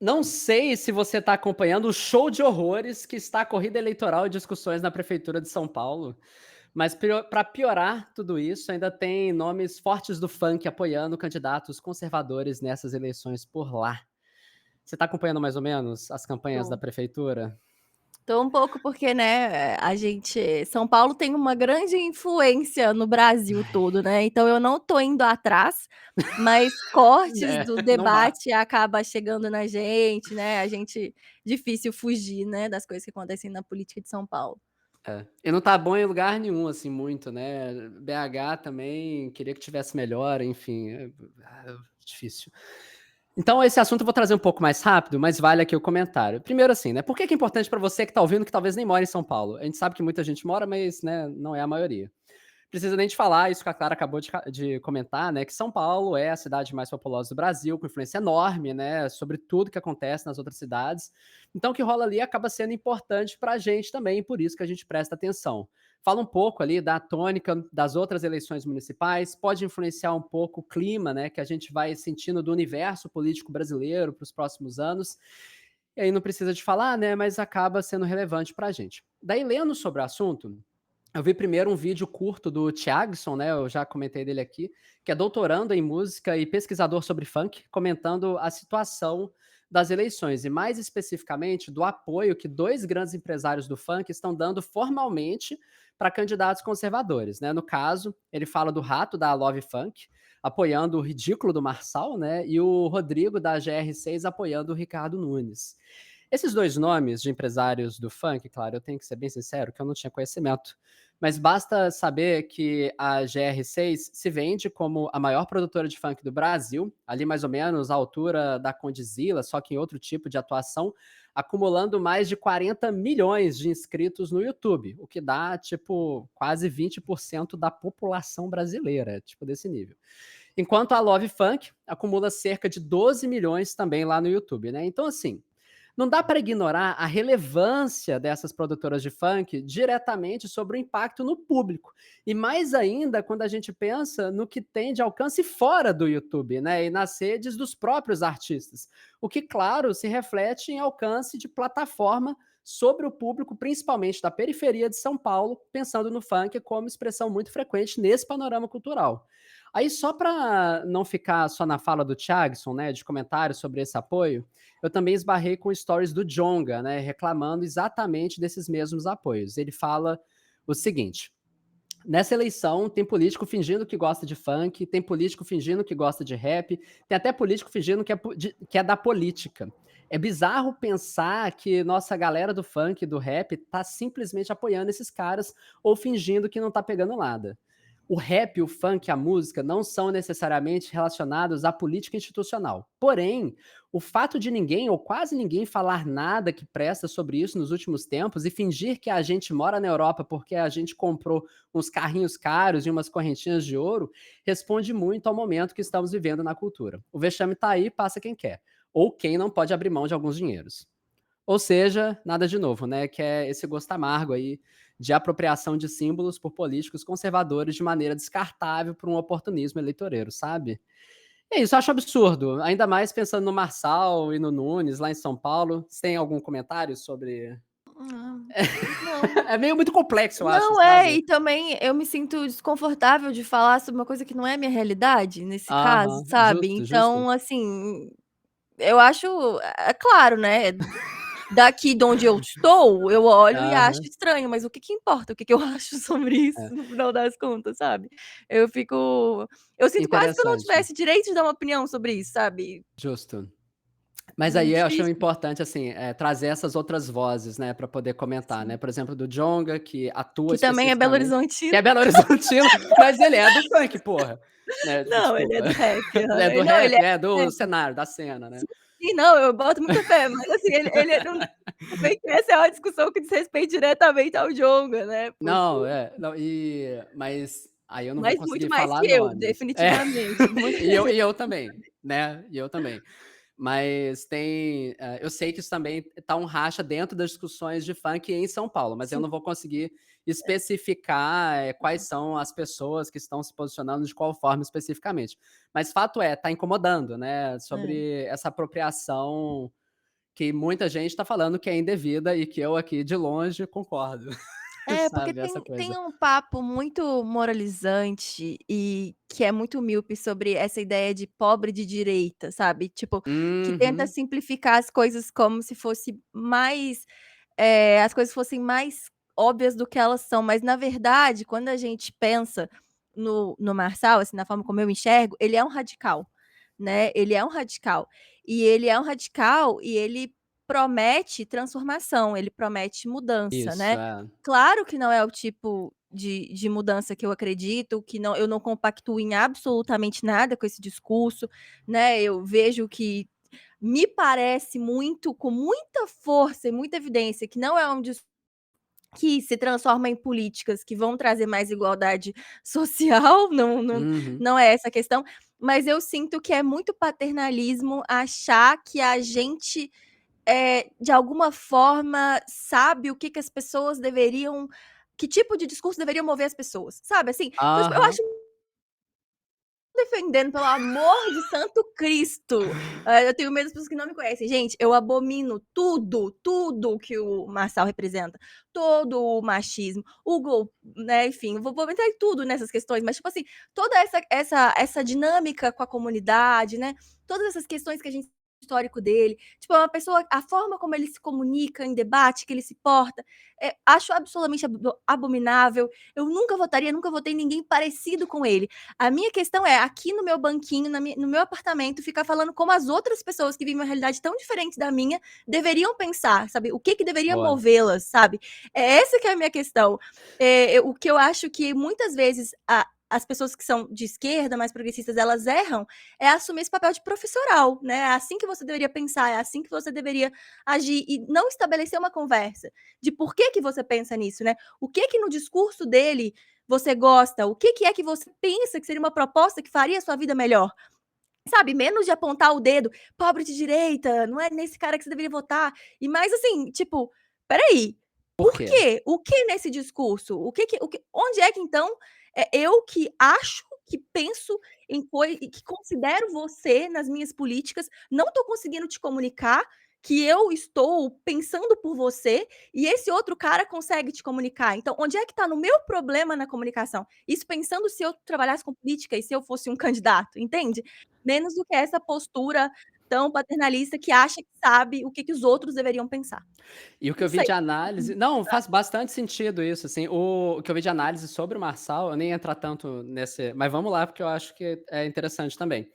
Não sei se você está acompanhando o show de horrores que está a corrida eleitoral e discussões na prefeitura de São Paulo, mas para piorar tudo isso, ainda tem nomes fortes do funk apoiando candidatos conservadores nessas eleições por lá. Você está acompanhando mais ou menos as campanhas da Tô. prefeitura? Tô um pouco porque, né, a gente São Paulo tem uma grande influência no Brasil todo, né, então eu não tô indo atrás, mas cortes É, do não vá. debate acaba chegando na gente, né, a gente difícil fugir, né, das coisas que acontecem na política de São Paulo. É. E não tá bom em lugar nenhum, assim, muito, né. BH também queria que tivesse melhor, enfim, difícil. Então esse assunto eu vou trazer um pouco mais rápido, mas vale aqui o comentário. Primeiro assim, né, por que que é importante para você que tá ouvindo que talvez nem mora em São Paulo? A gente sabe que muita gente mora, mas, né, não é a maioria. Precisa nem te falar, isso que a Clara acabou de comentar, né, que São Paulo é a cidade mais populosa do Brasil, com influência enorme, né, sobre tudo que acontece nas outras cidades. Então o que rola ali acaba sendo importante para a gente também, por isso que a gente presta atenção. Fala um pouco ali da tônica das outras eleições municipais, pode influenciar um pouco o clima, né, que a gente vai sentindo do universo político brasileiro para os próximos anos. E aí não precisa de falar, né, mas acaba sendo relevante para a gente. Daí, lendo sobre o assunto, eu vi primeiro um vídeo curto do Thiagson, né, eu já comentei dele aqui, que é doutorando em música e pesquisador sobre funk, comentando a situação das eleições e mais especificamente do apoio que 2 grandes empresários do funk estão dando formalmente para candidatos conservadores, né. No caso, ele fala do Rato da Love Funk, apoiando o Ridículo do Marçal, né, e o Rodrigo da GR6 apoiando o Ricardo Nunes. Esses 2 nomes de empresários do funk, claro, eu tenho que ser bem sincero que eu não tinha conhecimento, mas basta saber que a GR6 se vende como a maior produtora de funk do Brasil, ali mais ou menos à altura da Condzilla, só que em outro tipo de atuação, acumulando mais de 40 milhões de inscritos no YouTube, o que dá, tipo, quase 20% da população brasileira, tipo desse nível. Enquanto a Love Funk acumula cerca de 12 milhões também lá no YouTube, né? Então, assim, não dá para ignorar a relevância dessas produtoras de funk diretamente sobre o impacto no público. E mais ainda quando a gente pensa no que tem de alcance fora do YouTube, né? E nas redes dos próprios artistas. O que, claro, se reflete em alcance de plataforma sobre o público, principalmente da periferia de São Paulo, pensando no funk como expressão muito frequente nesse panorama cultural. Aí, só para não ficar só na fala do Thiagson, né, de comentários sobre esse apoio, eu também esbarrei com stories do Djonga, né, reclamando exatamente desses mesmos apoios. Ele fala o seguinte: nessa eleição tem político fingindo que gosta de funk, tem político fingindo que gosta de rap, tem até político fingindo que é da política. É bizarro pensar que nossa galera do funk e do rap tá simplesmente apoiando esses caras ou fingindo que não tá pegando nada. O rap, o funk, a música não são necessariamente relacionados à política institucional. Porém, o fato de ninguém ou quase ninguém falar nada que presta sobre isso nos últimos tempos e fingir que a gente mora na Europa porque a gente comprou uns carrinhos caros e umas correntinhas de ouro, responde muito ao momento que estamos vivendo na cultura. O vexame está aí, passa quem quer. Ou quem não pode abrir mão de alguns dinheiros. Ou seja, nada de novo, né? Que é esse gosto amargo aí de apropriação de símbolos por políticos conservadores de maneira descartável por um oportunismo eleitoreiro, sabe? E é isso, eu acho absurdo. Ainda mais pensando no Marçal e no Nunes, lá em São Paulo. Você tem algum comentário sobre. Ah, não. É meio muito complexo, eu acho, Não, é, sabe? e também eu me sinto desconfortável de falar sobre uma coisa que não é minha realidade, nesse caso, Aham, sabe. justo, justo. Então, assim, eu acho é claro, né, daqui de onde eu estou, eu olho e acho Aham, estranho, mas o que que importa o que que eu acho sobre isso é. no final das contas, sabe. Eu fico eu sinto quase que eu não Interessante, tivesse direito de dar uma opinião sobre isso, sabe. justo. Mas aí eu achei Difícil. importante, assim, trazer essas outras vozes, né, para poder comentar, né, Sim. por exemplo, do Djonga, que atua Que também é Belo especificamente que Horizontino. é Belo Horizontino, mas ele é do funk, porra, né, Não, ele é desculpa. do rap, Ele aham. é do Não, ele rap, é é do do rap. cenário, da cena, né. Sim, sim, não, eu boto muita fé, mas assim, ele não tudo bem que essa é uma discussão que diz respeito diretamente ao Djonga, né, Não, porque não, mas aí eu não vou mas muito conseguir mais falar que eu, nomes. É, definitivamente, muito e eu também, né, e eu também. Mas eu sei que isso também tá um racha dentro das discussões de funk em São Paulo, mas eu sim, não vou conseguir é, especificar, quais são as pessoas que estão se posicionando de qual forma especificamente. Mas fato é, tá incomodando, né, é. sobre essa apropriação, que muita gente tá falando que é indevida e que eu aqui de longe concordo, É, porque sabe, essa tem coisa. um papo muito moralizante e que é muito míope sobre essa ideia de pobre de direita, sabe, tipo, que tenta Uhum. simplificar as coisas como se fosse mais, as coisas fossem mais óbvias do que elas são, mas na verdade, quando a gente pensa no Marçal, assim, na forma como eu enxergo, ele é um radical, né, ele é um radical. E ele é um radical e ele promete transformação, ele promete mudança, Isso, né. é. Claro que não é o tipo de mudança que eu acredito, que não eu não compactuo em absolutamente nada com esse discurso, né, eu vejo que me parece muito, com muita força e muita evidência, que não é um discurso que se transforma em políticas que vão trazer mais igualdade social, Uhum. não é essa a questão, mas eu sinto que é muito paternalismo achar que a gente, de alguma forma, sabe o que que as pessoas deveriam, que tipo de discurso deveria mover as pessoas, sabe, assim? Então, tipo, eu Aham. acho defendendo, pelo amor de santo Cristo. Eu tenho medo das pessoas que não me conhecem. Gente, eu abomino tudo, tudo que o Marçal representa. Todo o machismo, o gol, né, enfim, eu vou entrar em tudo nessas questões, mas, tipo assim, toda essa dinâmica com a comunidade, né, todas essas questões que a gente histórico dele, tipo, é uma pessoa, a forma como ele se comunica em debate, que ele se porta, acho absolutamente abominável. Eu nunca votaria, nunca votei em ninguém parecido com ele. A minha questão é, aqui no meu banquinho, no meu apartamento, ficar falando como as outras pessoas que vivem uma realidade tão diferente da minha deveriam pensar, sabe? O que que deveria Boa. movê-las, sabe? É essa que é a minha questão. O que eu acho que muitas vezes as pessoas que são de esquerda, mais progressistas, elas erram, é assumir esse papel de professoral, né? É assim que você deveria pensar, é assim que você deveria agir e não estabelecer uma conversa de por que que você pensa nisso, né? O que que no discurso dele você gosta, o que que é que você pensa que seria uma proposta que faria a sua vida melhor, sabe, menos de apontar o dedo, pobre de direita, não é nesse cara que você deveria votar, e mais assim, tipo, espera aí, Por por quê? quê? O que nesse discurso? O que onde é que então, eu que acho, que penso em coi e que considero você nas minhas políticas, não estou conseguindo te comunicar que eu estou pensando por você, e esse outro cara consegue te comunicar. Então, onde é que está no meu problema na comunicação? Isso pensando se eu trabalhasse com política e se eu fosse um candidato, entende? Menos do que essa postura tão paternalista que acha que sabe o que que os outros deveriam pensar. E o que Não eu vi sei. de análise não, faz bastante sentido isso, assim, o que eu vi de análise sobre o Marçal, eu nem ia entrar tanto nesse, mas vamos lá, porque eu acho que é interessante também.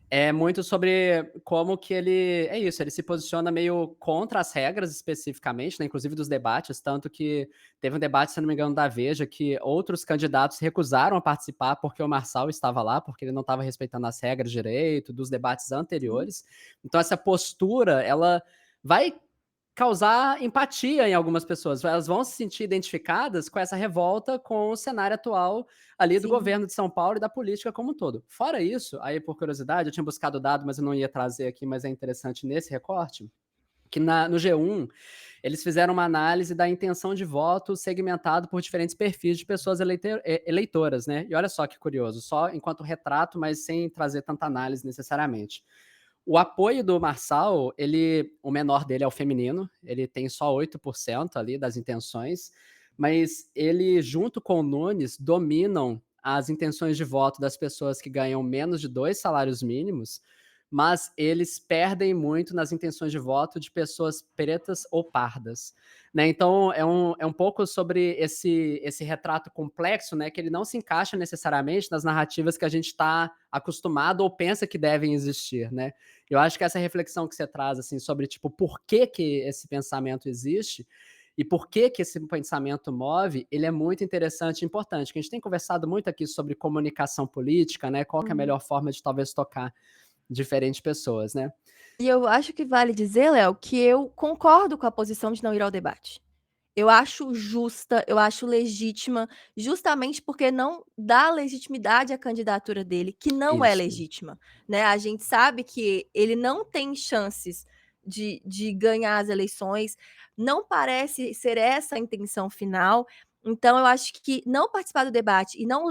É muito sobre como que ele é isso, ele se posiciona meio contra as regras especificamente, né, inclusive dos debates, tanto que teve um debate, se não me engano, da Veja, que outros candidatos recusaram a participar porque o Marçal estava lá, porque ele não estava respeitando as regras direito, dos debates Sim, anteriores. Então essa postura, ela vai causar empatia em algumas pessoas. Elas vão se sentir identificadas com essa revolta com o cenário atual ali do sim. governo de São Paulo e da política como um todo. Fora isso, aí por curiosidade, eu tinha buscado o dado, mas eu não ia trazer aqui, mas é interessante nesse recorte, que no G1 eles fizeram uma análise da intenção de voto segmentado por diferentes perfis de pessoas eleitoras, né? E olha só que curioso, só enquanto retrato, mas sem trazer tanta análise necessariamente. O apoio do Marçal, o menor dele é o feminino, ele tem só 8% ali das intenções, mas ele, junto com o Nunes, dominam as intenções de voto das pessoas que ganham menos de 2 salários mínimos, mas eles perdem muito nas intenções de voto de pessoas pretas ou pardas, né. Então é um pouco sobre esse retrato complexo, né, que ele não se encaixa necessariamente nas narrativas que a gente está acostumado ou pensa que devem existir, né. Eu acho que essa reflexão que você traz, assim, sobre, tipo, por que que esse pensamento existe e por que que esse pensamento move, ele é muito interessante e importante, que a gente tem conversado muito aqui sobre comunicação política, né, qual que é a Uhum. melhor forma de talvez tocar diferentes pessoas, né. E eu acho que vale dizer, Léo, que eu concordo com a posição de não ir ao debate. Eu acho justa, eu acho legítima, justamente porque não dá legitimidade à candidatura dele, que não é Isso. legítima, né. A gente sabe que ele não tem chances de ganhar as eleições, não parece ser essa a intenção final, Então eu acho que não participar do debate e não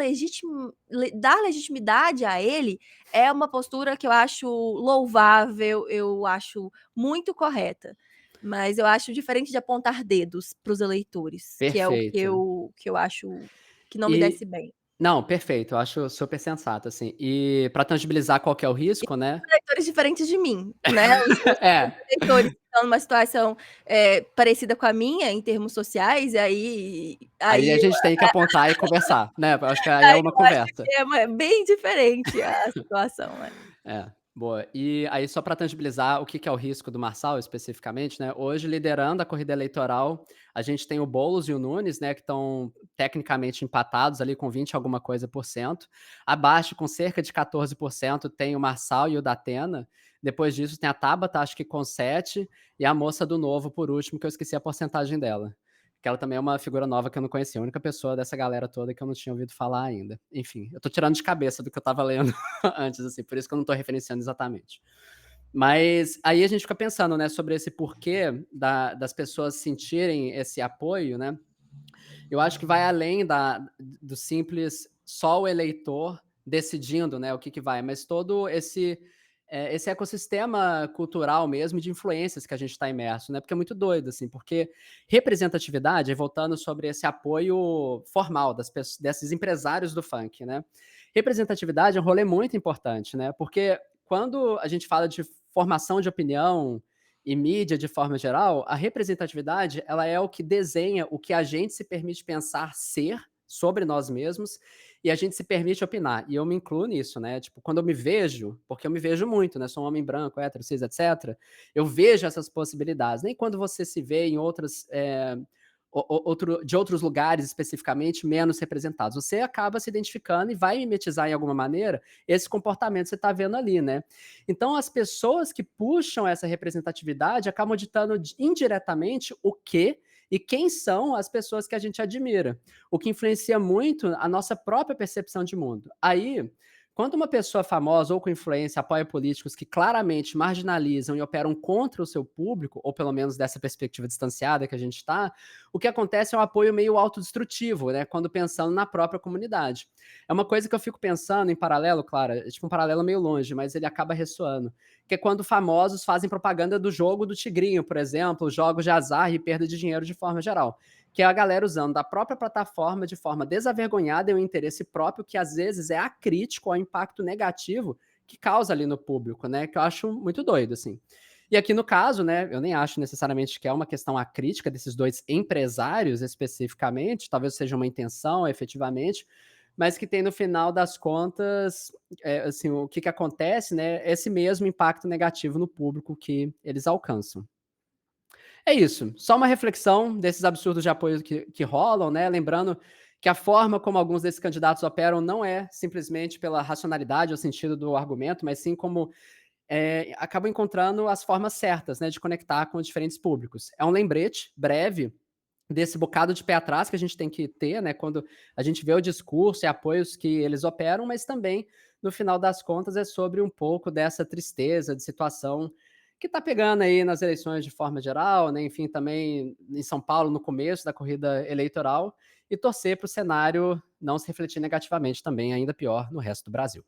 dar legitimidade a ele é uma postura que eu acho louvável, eu acho muito correta. Mas eu acho diferente de apontar dedos para os eleitores, que é o que Perfeito. eu acho que não me desce E bem. não, perfeito, eu acho super sensato, assim. E para tangibilizar qual que é o risco, né. Eleitores diferentes de mim, né, os É, eleitores que estão numa situação, parecida com a minha em termos sociais, e aí aí aí a eu gente tem que apontar e conversar, né, eu acho que aí é aí uma eu acho conversa. que é bem diferente a situação, né. É, boa. E aí só para tangibilizar o que que é o risco do Marçal especificamente, né, hoje liderando a corrida eleitoral, a gente tem o Boulos e o Nunes, né, que estão tecnicamente empatados ali com 20 alguma coisa por cento. Abaixo, com cerca de 14%, tem o Marçal e o Datena. Depois disso tem a Tabata, acho que com 7, e a moça do Novo por último, que eu esqueci a porcentagem dela. Que ela também é uma figura nova que eu não conhecia, a única pessoa dessa galera toda que eu não tinha ouvido falar ainda. Enfim, eu tô tirando de cabeça do que eu estava lendo antes, assim, por isso que eu não tô referenciando exatamente. Mas aí a gente fica pensando, né, sobre esse porquê das pessoas sentirem esse apoio, né? Eu acho que vai além do simples só o eleitor decidindo, né, o que que vai, mas todo esse ecossistema cultural mesmo de influências que a gente está imerso, né? Porque é muito doido, assim, porque representatividade, aí voltando sobre esse apoio formal desses empresários do funk, né? Representatividade é um rolê muito importante, né? Porque quando a gente fala de formação de opinião e mídia de forma geral, a representatividade, ela é o que desenha o que a gente se permite pensar ser sobre nós mesmos e a gente se permite opinar. E eu me incluo nisso, né? Tipo, quando eu me vejo, porque eu me vejo muito, né? Sou um homem branco, hétero, cis, etc. Eu vejo essas possibilidades. Nem quando você se vê em outras de outros lugares especificamente menos representados. Você acaba se identificando e vai mimetizar em alguma maneira esse comportamento que você está vendo ali, né? Então, as pessoas que puxam essa representatividade acabam ditando indiretamente o que e quem são as pessoas que a gente admira, o que influencia muito a nossa própria percepção de mundo. Aí, quando uma pessoa famosa ou com influência apoia políticos que claramente marginalizam e operam contra o seu público, ou pelo menos dessa perspectiva distanciada que a gente está, o que acontece é um apoio meio autodestrutivo, né? Quando pensando na própria comunidade. É uma coisa que eu fico pensando em paralelo, claro, é tipo um paralelo meio longe, mas ele acaba ressoando. Que é quando famosos fazem propaganda do jogo do Tigrinho, por exemplo, jogos de azar e perda de dinheiro de forma geral, que é a galera usando da própria plataforma de forma desavergonhada e um interesse próprio que às vezes é acrítico ao impacto negativo que causa ali no público, né? Que eu acho muito doido, assim. E aqui no caso, né, eu nem acho necessariamente que é uma questão acrítica desses dois empresários especificamente, talvez seja uma intenção efetivamente, mas que tem no final das contas, assim, o que que acontece, né, esse mesmo impacto negativo no público que eles alcançam. É isso, só uma reflexão desses absurdos de apoio que rolam, né, lembrando que a forma como alguns desses candidatos operam não é simplesmente pela racionalidade ou sentido do argumento, mas sim como, acabam encontrando as formas certas, né, de conectar com os diferentes públicos. É um lembrete breve desse bocado de pé atrás que a gente tem que ter, né, quando a gente vê o discurso e apoios que eles operam, mas também, no final das contas, é sobre um pouco dessa tristeza de situação que está pegando aí nas eleições de forma geral, né, enfim, também em São Paulo no começo da corrida eleitoral, e torcer para o cenário não se refletir negativamente também, ainda pior, no resto do Brasil.